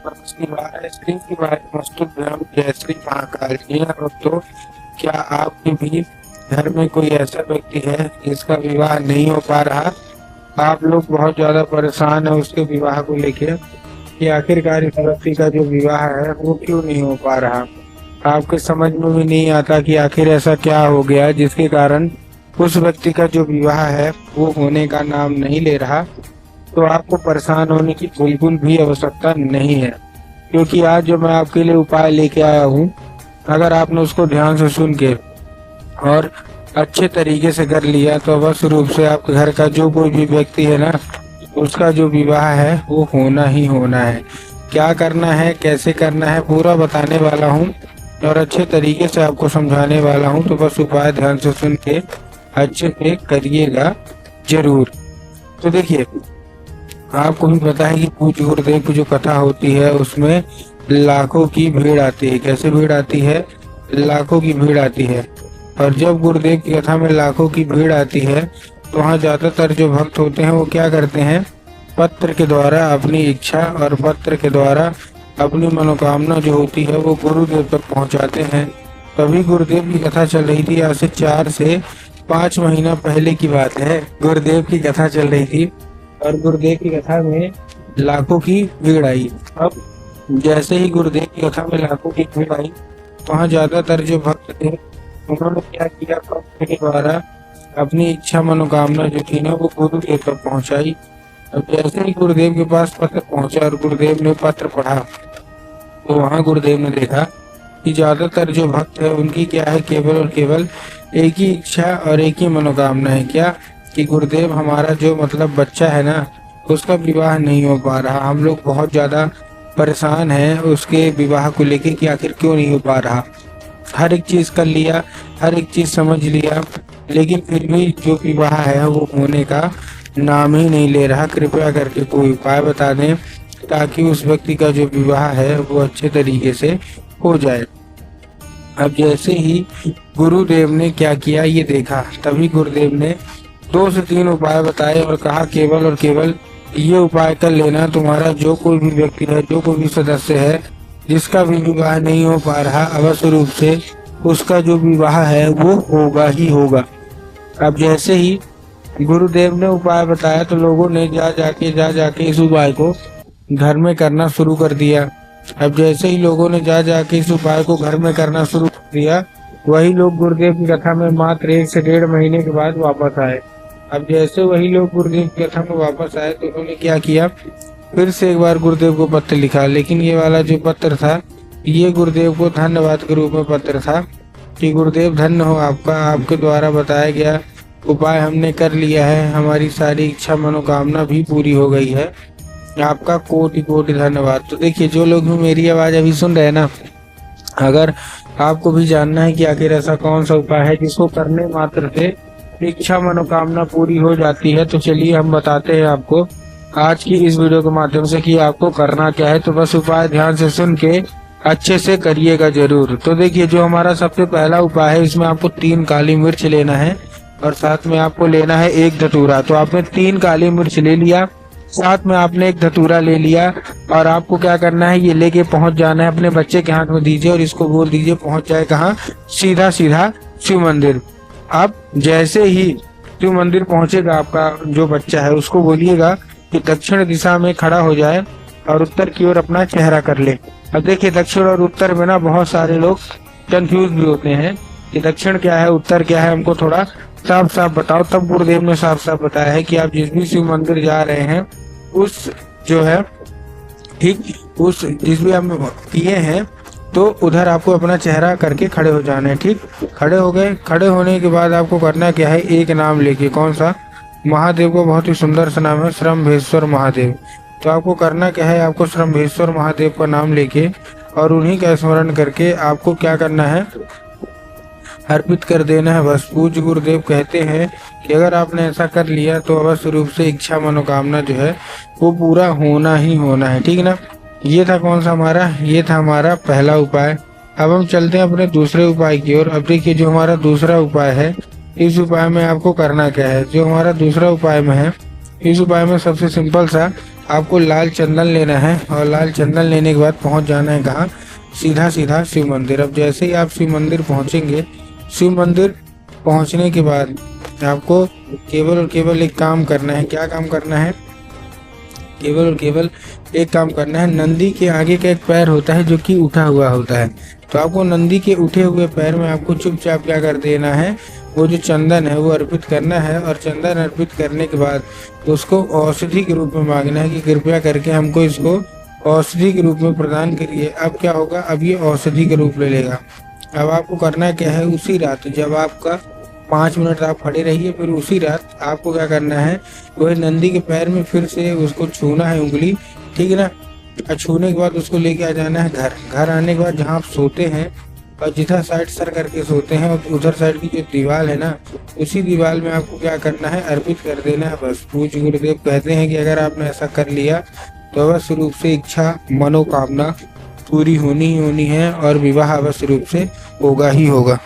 नमस्कार श्री वास्तुभ्याम जय श्री महाकाल जी। तो क्या आपके भी घर में कोई ऐसा व्यक्ति है जिसका विवाह नहीं हो पा रहा? आप लोग बहुत ज्यादा परेशान है उसके विवाह को लेकर कि आखिरकार इस व्यक्ति का जो विवाह है वो क्यों नहीं हो पा रहा। आपके समझ में भी नहीं आता कि आखिर ऐसा क्या हो गया जिसके कारण उस व्यक्ति का जो विवाह है वो होने का नाम नहीं ले रहा। तो आपको परेशान होने की बिल्कुल भी आवश्यकता नहीं है, क्योंकि आज जो मैं आपके लिए उपाय लेके आया हूँ, अगर आपने उसको ध्यान से सुन के और अच्छे तरीके से कर लिया तो अवश्य रूप से आपके घर का जो कोई भी व्यक्ति है ना, उसका जो विवाह है वो होना ही होना है। क्या करना है, कैसे करना है, पूरा बताने वाला हूँ और अच्छे तरीके से आपको समझाने वाला हूँ। तो बस उपाय ध्यान से सुन के अच्छे से करिएगा जरूर। तो देखिए, आपको भी पता है कि पूज्य गुरुदेव की जो कथा होती है उसमें लाखों की भीड़ आती है। कैसे भीड़ आती है? लाखों की भीड़ आती है। और जब गुरुदेव की कथा में लाखों की भीड़ आती है तो वहाँ ज्यादातर जो भक्त होते हैं वो क्या करते हैं, पत्र के द्वारा अपनी इच्छा और पत्र के द्वारा अपनी मनोकामना जो होती है वो गुरुदेव तक पहुँचाते हैं। तभी गुरुदेव की कथा चल रही थी, आज से 4 से 5 महीना पहले की बात है। गुरुदेव की कथा चल रही थी और गुरुदेव की कथा में लाखों की भीड़ आई। अब जैसे ही गुरुदेव की कथा में लाखों की भीड़ आई तो वहाँ ज्यादातर जो भक्त थे उन्होंने क्या किया, पत्र के द्वारा अपनी इच्छा मनोकामना जो थी ना वो गुरुदेव तक पहुंचाई। अब जैसे ही गुरुदेव के पास पत्र पहुंचा और गुरुदेव ने पत्र पढ़ा तो वहाँ गुरुदेव ने देखा कि ज्यादातर जो भक्त है उनकी क्या है, केवल और केवल एक ही इच्छा और एक ही मनोकामना है। क्या कि गुरुदेव, हमारा जो मतलब बच्चा है ना उसका विवाह नहीं हो पा रहा। हम लोग बहुत ज्यादा परेशान हैं उसके विवाह को लेके कि आखिर क्यों नहीं हो पा रहा। हर एक चीज कर लिया, हर एक चीज समझ लिया, लेकिन फिर भी जो विवाह है वो होने का नाम ही नहीं ले रहा। कृपया करके कोई उपाय बता दें ताकि उस व्यक्ति का जो विवाह है वो अच्छे तरीके से हो जाए। अब जैसे ही गुरुदेव ने क्या किया ये देखा, तभी गुरुदेव ने 2 से 3 उपाय बताए और कहा केवल और केवल ये उपाय कर लेना, तुम्हारा जो कोई भी व्यक्ति है, जो कोई भी सदस्य है जिसका भी विवाह नहीं हो पा रहा, अवश्य रूप से उसका जो विवाह है वो होगा ही होगा। अब जैसे ही गुरुदेव ने उपाय बताया तो लोगों ने जा जाके इस उपाय को घर में करना शुरू कर दिया। अब जैसे ही लोगों ने जा जाके इस उपाय को घर में करना शुरू कर दिया, वही लोग गुरुदेव की कथा में मात्र 1 से 1.5 महीने के बाद वापस आए। अब जैसे वही लोग गुरुदेव की कथा में वापस आए तो उन्होंने क्या किया, फिर से एक बार गुरुदेव को पत्र लिखा। लेकिन ये वाला जो पत्र था ये गुरुदेव को धन्यवाद के रूप में पत्र था कि गुरुदेव धन्य हो आपका, आपके द्वारा बताया गया उपाय हमने कर लिया है, हमारी सारी इच्छा मनोकामना भी पूरी हो गई है, आपका कोटि कोटि धन्यवाद। तो देखिए, जो लोग भी मेरी आवाज अभी सुन रहे हैं ना, अगर आपको भी जानना है कि आखिर ऐसा कौन सा उपाय है जिसको करने मात्र से इच्छा मनोकामना पूरी हो जाती है, तो चलिए हम बताते हैं आपको आज की इस वीडियो के माध्यम से कि आपको करना क्या है। तो बस उपाय ध्यान से सुन के अच्छे से करिएगा जरूर। तो देखिए, जो हमारा सबसे पहला उपाय है इसमें आपको 3 काली मिर्च लेना है और साथ में आपको लेना है 1 धतूरा। तो आपने 3 काली मिर्च ले लिया, साथ में आपने 1 धतूरा ले लिया और आपको क्या करना है, ये लेके पहुंच जाना है अपने बच्चे के हाथ में दीजिए और इसको बोल दीजिए पहुंच जाए कहाँ, सीधा सीधा शिव मंदिर। अब जैसे ही शिव मंदिर पहुंचेगा आपका जो बच्चा है उसको बोलिएगा कि दक्षिण दिशा में खड़ा हो जाए और उत्तर की ओर अपना चेहरा कर ले। अब देखिए, दक्षिण और उत्तर में ना बहुत सारे लोग कंफ्यूज भी होते हैं कि दक्षिण क्या है, उत्तर क्या है, हमको थोड़ा साफ साफ बताओ। तब गुरुदेव ने साफ साफ बताया है कि आप जिस भी शिव मंदिर जा रहे हैं उस जो है ठीक उस जिस भी हम किए हैं तो उधर आपको अपना चेहरा करके खड़े हो जाना है। ठीक, खड़े हो गए। खड़े होने के बाद आपको करना क्या है, एक नाम लेके, कौन सा, महादेव को बहुत ही सुंदर सा नाम है श्रम्भेश्वर महादेव। तो आपको करना क्या है, आपको श्रम्भेश्वर महादेव का नाम लेके और उन्हीं का स्मरण करके आपको क्या करना है, अर्पित कर देना है बस। पूज्य गुरुदेव कहते हैं कि अगर आपने ऐसा कर लिया तो अवश्य रूप से इच्छा मनोकामना जो है वो पूरा होना ही होना है। ठीक ना, ये था कौन सा हमारा, ये था हमारा पहला उपाय। अब हम चलते हैं अपने दूसरे उपाय की ओर। अब देखिए, जो हमारा दूसरा उपाय है, इस उपाय में आपको करना क्या है, जो हमारा दूसरा उपाय में है, इस उपाय में सबसे सिंपल सा आपको लाल चंदन लेना है और लाल चंदन लेने के बाद पहुंच जाना है कहाँ, सीधा सीधा शिव मंदिर। अब जैसे ही आप शिव मंदिर पहुंचेंगे, शिव मंदिर पहुंचने के बाद आपको केवल और केवल एक काम करना है। क्या काम करना है? केवल और केवल एक काम करना है। नंदी के आगे का एक पैर होता है जो कि उठा हुआ होता है, तो आपको नंदी के उठे हुए पैर में आपको चुपचाप क्या कर देना है, वो जो चंदन है वो अर्पित करना है। और चंदन अर्पित करने के बाद उसको औषधि के रूप में मांगना है कि कृपया करके हमको इसको औषधि के रूप में प्रदान करिए। अब क्या होगा, अब ये औषधि के रूप ले लेगा। अब आपको करना क्या है, उसी रात जब आपका 5 मिनट आप खड़े रहिए, फिर उसी रात आपको क्या करना है, वही नंदी के पैर में फिर से उसको छूना है उंगली, ठीक है ना। और छूने के बाद उसको लेके आ जाना है घर। घर आने के बाद जहाँ आप सोते हैं और जिधर साइड सर करके सोते हैं उधर साइड की जो दीवार है ना, उसी दीवार में आपको क्या करना है, अर्पित कर देना है बस। पूज्य गुरुदेव कहते हैं कि अगर आपने ऐसा कर लिया तो अवश्य रूप से इच्छा मनोकामना पूरी होनी ही होनी है और विवाह अवश्य रूप से होगा ही होगा।